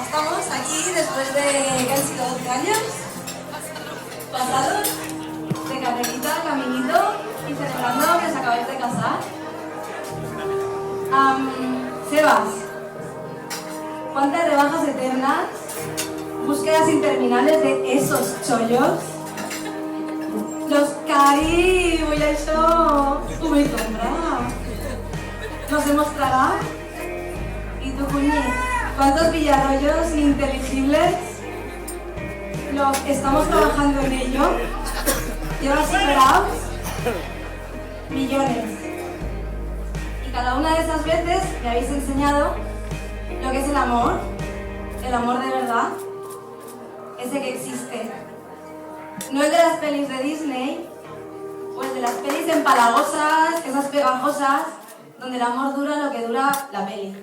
estamos aquí después de que han sido 12 años pasados de carrerita, caminito y celebrando que os acabáis de casar. Sebas, ¿cuántas rebajas eternas, búsquedas interminables de esos chollos? Los caí, voy a eso, tu me compra. Nos demostrará. ¿Y tú, Cuñi? ¿Cuántos villarrollos ininteligibles? Estamos trabajando en ello. ¿Llevas superados? Millones. Y cada una de esas veces me habéis enseñado lo que es el amor de verdad, ese que existe. No el de las pelis de Disney, o el de las pelis empalagosas, esas pegajosas, donde el amor dura lo que dura la peli.